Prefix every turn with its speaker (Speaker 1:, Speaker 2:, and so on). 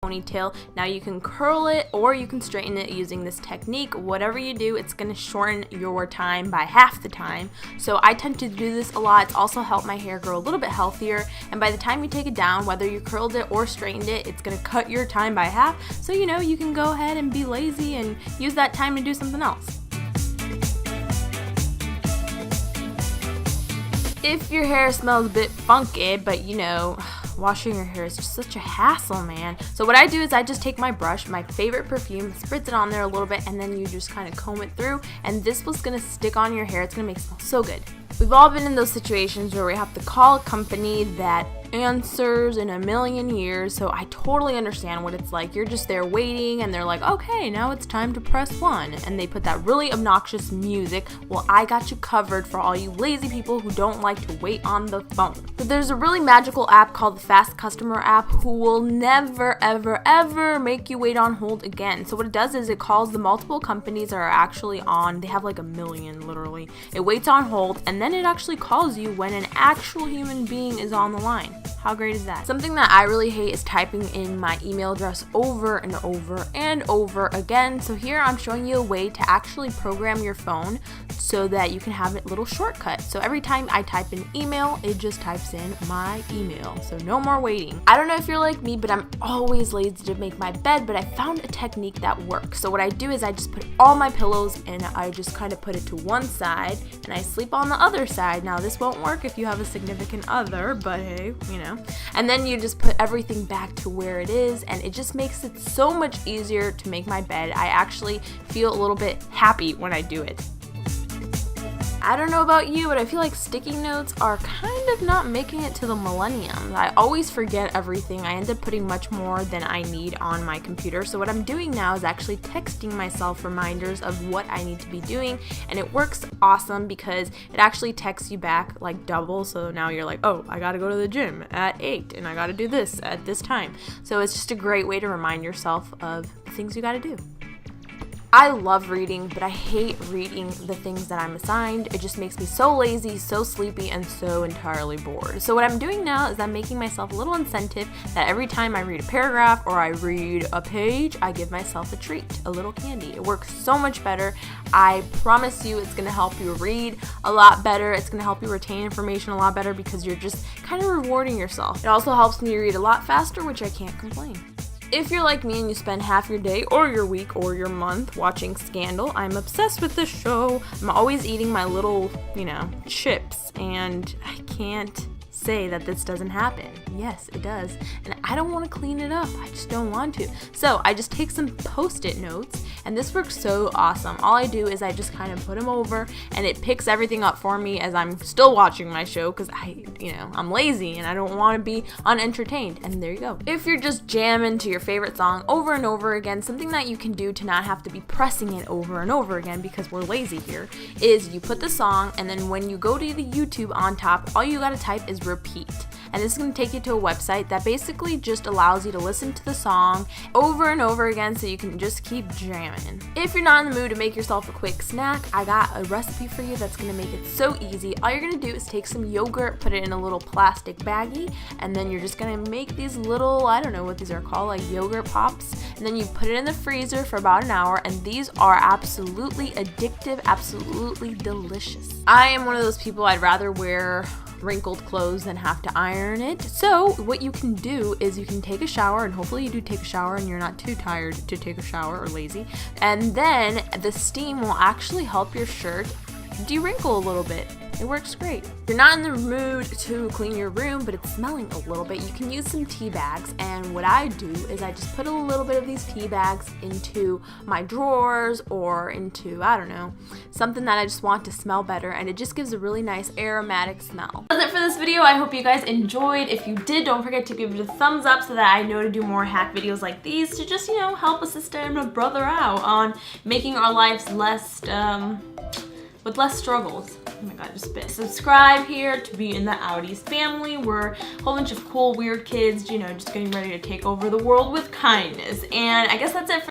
Speaker 1: ponytail. Now you can curl it or you can straighten it using this technique. Whatever you do, it's going to shorten your time by half the time. So I tend to do this a lot. It's also helped my hair grow a little bit healthier, and by the time you take it down, whether you curled it or straightened it, it's going to cut your time by half. So you know, you can go ahead and be lazy and use that time to do something else. If your hair smells a bit funky, but you know, washing your hair is just such a hassle, man. So what I do is I just take my brush, my favorite perfume, spritz it on there a little bit, and then you just kind of comb it through, and this was gonna stick on your hair. It's gonna make it smell so good. We've all been in those situations where we have to call a company that answers in a million years, so I totally understand what it's like. You're just there waiting and they're like, okay, now it's time to press 1, and they put that really obnoxious music. Well, I got you covered for all you lazy people who don't like to wait on the phone. But there's a really magical app called the Fast Customer app who will never ever ever make you wait on hold again. So what it does is it calls the multiple companies that are actually on. They have like a million literally. It waits on hold and then it actually calls you when an actual human being is on the line. How great is that? Something that I really hate is typing in my email address over and over and over again. So here I'm showing you a way to actually program your phone so that you can have a little shortcut. So every time I type in email, it just types in my email. So no more waiting. I don't know if you're like me, but I'm always lazy to make my bed, but I found a technique that works. So what I do is I just put all my pillows and I just kind of put it to one side and I sleep on the other side. Now this won't work if you have a significant other, but hey, you know. And then you just put everything back to where it is, and it just makes it so much easier to make my bed. I actually feel a little bit happy when I do it. I don't know about you, but I feel like sticky notes are kind of not making it to the millennium. I always forget everything. I end up putting much more than I need on my computer. So what I'm doing now is actually texting myself reminders of what I need to be doing, and it works awesome because it actually texts you back like double. So now you're like, oh, I gotta go to the gym at 8 and I gotta do this at this time. So it's just a great way to remind yourself of the things you gotta do. I love reading, but I hate reading the things that I'm assigned. It just makes me so lazy, so sleepy, and so entirely bored. So what I'm doing now is I'm making myself a little incentive that every time I read a paragraph or I read a page, I give myself a treat, a little candy. It works so much better. I promise you it's going to help you read a lot better. It's going to help you retain information a lot better because you're just kind of rewarding yourself. It also helps me read a lot faster, which I can't complain. If you're like me and you spend half your day or your week or your month watching Scandal, I'm obsessed with this show. I'm always eating my little, chips, and I can't say that this doesn't happen. Yes, it does. And I don't want to clean it up. I just don't want to. So I just take some Post-it notes, and this works so awesome. All I do is I just kind of put them over, and it picks everything up for me as I'm still watching my show because I'm lazy and I don't want to be unentertained. And there you go. If you're just jamming to your favorite song over and over again, something that you can do to not have to be pressing it over and over again because we're lazy here is you put the song, and then when you go to the YouTube on top, all you got to type is repeat. And this is going to take you to a website that basically just allows you to listen to the song over and over again so you can just keep jamming. If you're not in the mood to make yourself a quick snack, I got a recipe for you that's going to make it so easy. All you're going to do is take some yogurt, put it in a little plastic baggie, and then you're just going to make these little, I don't know what these are called, like yogurt pops, and then you put it in the freezer for about an hour, and these are absolutely addictive, absolutely delicious. I am one of those people, I'd rather wear wrinkled clothes than have to iron it. So what you can do is you can take a shower, and hopefully you do take a shower and you're not too tired to take a shower or lazy, and then the steam will actually help your shirt de-wrinkle a little bit. It works great. If you're not in the mood to clean your room, but it's smelling a little bit, you can use some tea bags. And what I do is I just put a little bit of these tea bags into my drawers or into, I don't know, something that I just want to smell better, and it just gives a really nice aromatic smell. That's it for this video. I hope you guys enjoyed. If you did, don't forget to give it a thumbs up so that I know to do more hack videos like these to just, help a sister and a brother out on making our lives less, with less struggles. Oh my god, just spit. Subscribe here to be in the Outies family. We're a whole bunch of cool, weird kids, just getting ready to take over the world with kindness. And I guess that's it for